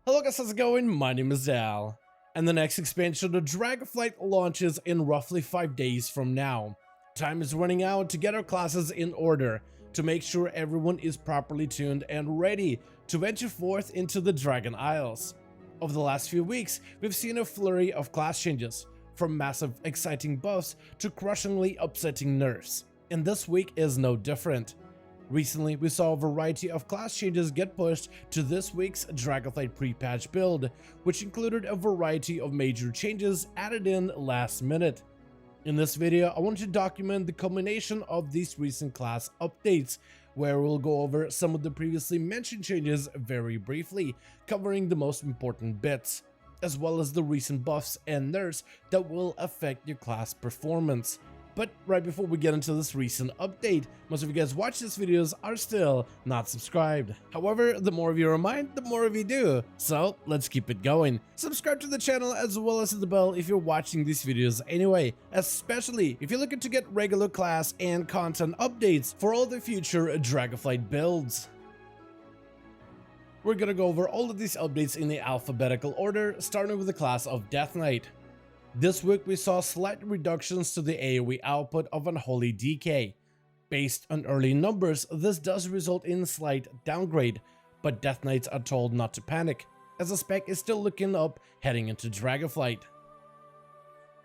Hello guys, how's it going? My name is Al, and the next expansion of Dragonflight launches in roughly 5 days from now. Time is running out to get our classes in order, to make sure everyone is properly tuned and ready to venture forth into the Dragon Isles. Over the last few weeks, we've seen a flurry of class changes, from massive exciting buffs to crushingly upsetting nerfs, and this week is no different. Recently, we saw a variety of class changes get pushed to this week's Dragonflight pre-patch build, which included a variety of major changes added in last minute. In this video, I want to document the culmination of these recent class updates, where we'll go over some of the previously mentioned changes very briefly, covering the most important bits, as well as the recent buffs and nerfs that will affect your class performance. But right before we get into this recent update, most of you guys watching these videos are still not subscribed. However, the more of you remind, the more of you do. So let's keep it going. Subscribe to the channel as well as hit the bell if you're watching these videos anyway, especially if you're looking to get regular class and content updates for all the future Dragonflight builds. We're gonna go over all of these updates in the alphabetical order, starting with the class of Death Knight. This week we saw slight reductions to the AoE output of Unholy Decay. Based on early numbers, this does result in slight downgrade, but Death Knights are told not to panic, as the spec is still looking up heading into Dragonflight.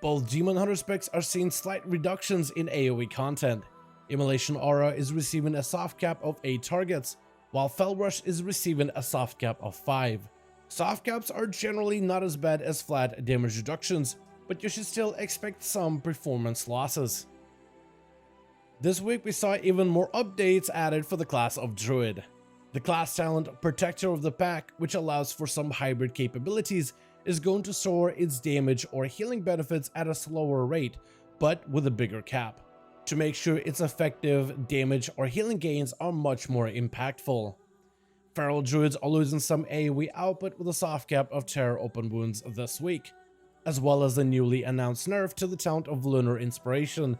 Both Demon Hunter specs are seeing slight reductions in AoE content. Immolation Aura is receiving a soft cap of 8 targets, while Fell Rush is receiving a soft cap of 5. Soft caps are generally not as bad as flat damage reductions, but you should still expect some performance losses. This week we saw even more updates added for the class of Druid. The class talent Protector of the Pack, which allows for some hybrid capabilities, is going to soar its damage or healing benefits at a slower rate, but with a bigger cap, to make sure its effective damage or healing gains are much more impactful. Feral Druids are losing some AoE output with a soft cap of Terror Open Wounds this week, as well as the newly announced nerf to the talent of Lunar Inspiration.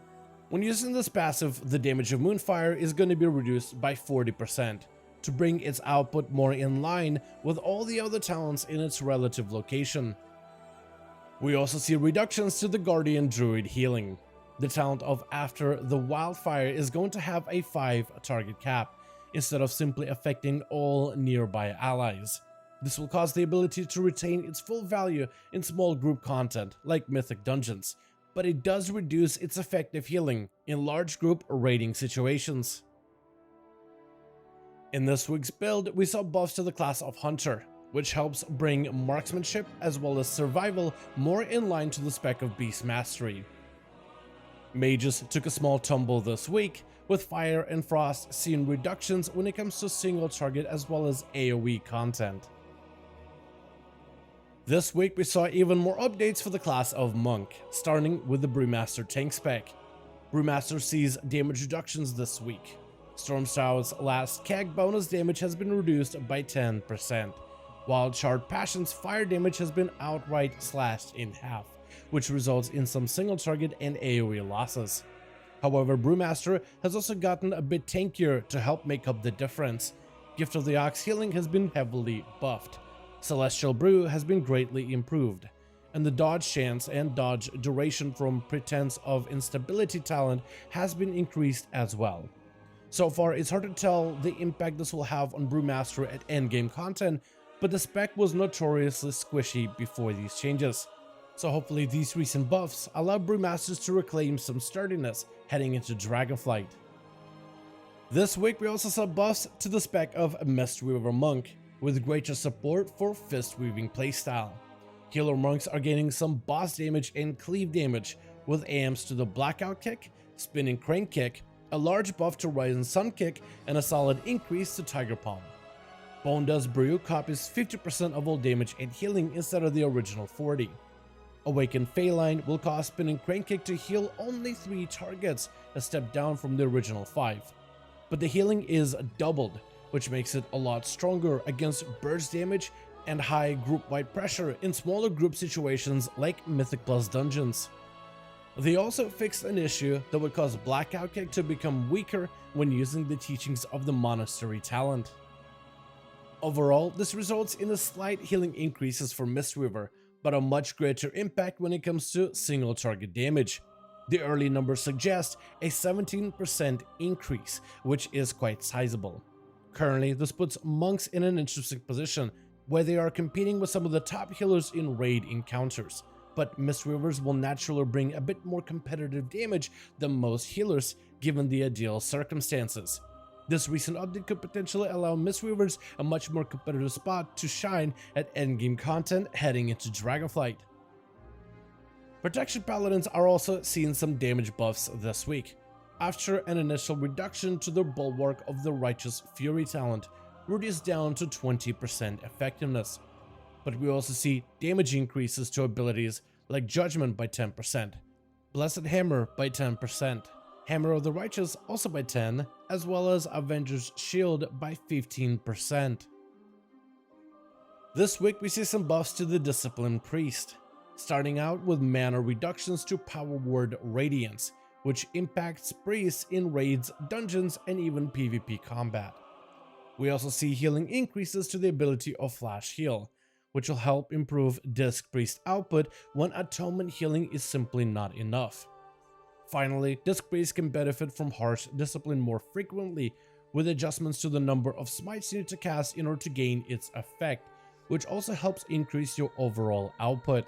When using this passive, the damage of Moonfire is going to be reduced by 40%, to bring its output more in line with all the other talents in its relative location. We also see reductions to the Guardian Druid healing. The talent of After the Wildfire is going to have a 5 target cap, instead of simply affecting all nearby allies. This will cause the ability to retain its full value in small group content like Mythic Dungeons, but it does reduce its effective healing in large group raiding situations. In this week's build, we saw buffs to the class of Hunter, which helps bring marksmanship as well as survival more in line to the spec of Beast Mastery. Mages took a small tumble this week, with Fire and Frost seeing reductions when it comes to single target as well as AoE content. This week we saw even more updates for the class of Monk, starting with the Brewmaster tank spec. Brewmaster sees damage reductions this week. Stormstow's last keg bonus damage has been reduced by 10%, while Charred Passion's fire damage has been outright slashed in half, which results in some single target and AoE losses. However, Brewmaster has also gotten a bit tankier to help make up the difference. Gift of the Ox healing has been heavily buffed. Celestial Brew has been greatly improved, and the dodge chance and dodge duration from Pretense of Instability talent has been increased as well. So far, it's hard to tell the impact this will have on Brewmaster at endgame content, but the spec was notoriously squishy before these changes. So hopefully these recent buffs allow Brewmasters to reclaim some sturdiness heading into Dragonflight. This week we also saw buffs to the spec of Mistweaver Monk, with greater support for Fist Weaving playstyle. Healer monks are gaining some boss damage and cleave damage, with AMs to the Blackout Kick, Spinning Crane Kick, a large buff to Rising Sun Kick, and a solid increase to Tiger Palm. Bone Dust Brew copies 50% of all damage and healing instead of the original 40. Awakened Feline will cause Spinning Crane Kick to heal only 3 targets, a step down from the original 5. But the healing is doubled, which makes it a lot stronger against burst damage and high group-wide pressure in smaller group situations like Mythic Plus dungeons. They also fixed an issue that would cause Blackout Kick to become weaker when using the teachings of the Monastery talent. Overall, this results in a slight healing increases for Mistweaver, but a much greater impact when it comes to single target damage. The early numbers suggest a 17% increase, which is quite sizable. Currently, this puts monks in an interesting position, where they are competing with some of the top healers in raid encounters, but Mistweavers will naturally bring a bit more competitive damage than most healers given the ideal circumstances. This recent update could potentially allow Mistweavers a much more competitive spot to shine at endgame content heading into Dragonflight. Protection Paladins are also seeing some damage buffs this week, after an initial reduction to their Bulwark of the Righteous Fury talent, reduced down to 20% effectiveness. But we also see damage increases to abilities like Judgment by 10%, Blessed Hammer by 10%, Hammer of the Righteous also by 10%, as well as Avenger's Shield by 15%. This week we see some buffs to the Disciplined Priest, starting out with mana reductions to Power Word Radiance, which impacts priests in raids, dungeons, and even PvP combat. We also see healing increases to the ability of Flash Heal, which will help improve Disc Priest output when Atonement healing is simply not enough. Finally, Disc Priest can benefit from Harsh Discipline more frequently, with adjustments to the number of smites you need to cast in order to gain its effect, which also helps increase your overall output.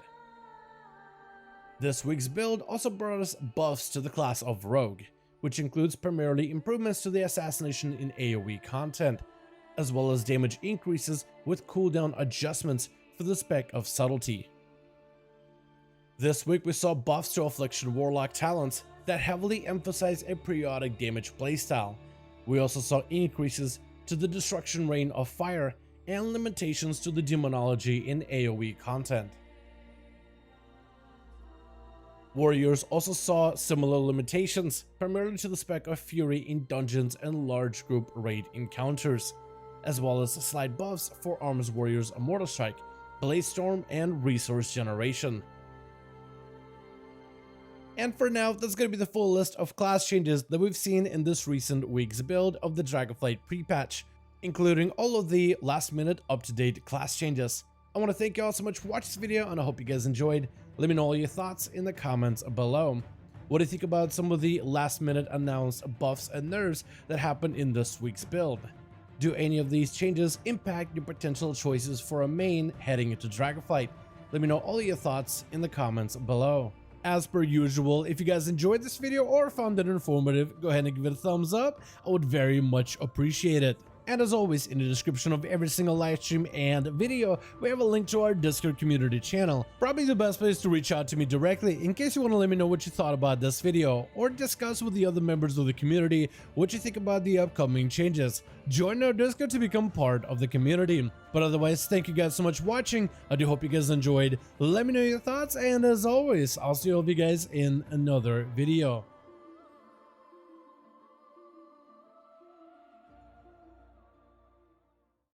This week's build also brought us buffs to the class of Rogue, which includes primarily improvements to the assassination in AoE content, as well as damage increases with cooldown adjustments for the spec of Subtlety. This week we saw buffs to Affliction Warlock talents that heavily emphasize a periodic damage playstyle. We also saw increases to the Destruction Rain of Fire and limitations to the Demonology in AoE content. Warriors also saw similar limitations, primarily to the spec of Fury in dungeons and large group raid encounters, as well as slight buffs for Arms Warriors Immortal Strike, Blaze Storm, and Resource Generation. And for now, that's going to be the full list of class changes that we've seen in this recent week's build of the Dragonflight pre-patch, including all of the last-minute up-to-date class changes. I want to thank you all so much for watching this video, and I hope you guys enjoyed. Let me know all your thoughts in the comments below. What do you think about some of the last-minute announced buffs and nerfs that happened in this week's build? Do any of these changes impact your potential choices for a main heading into Dragonflight? Let me know all your thoughts in the comments below. As per usual, if you guys enjoyed this video or found it informative, go ahead and give it a thumbs up. I would very much appreciate it. And as always, in the description of every single live stream and video, we have a link to our Discord community channel. Probably the best place to reach out to me directly in case you want to let me know what you thought about this video, or discuss with the other members of the community what you think about the upcoming changes. Join our Discord to become part of the community. But otherwise, thank you guys so much for watching. I do hope you guys enjoyed. Let me know your thoughts, and as always, I'll see all of you guys in another video.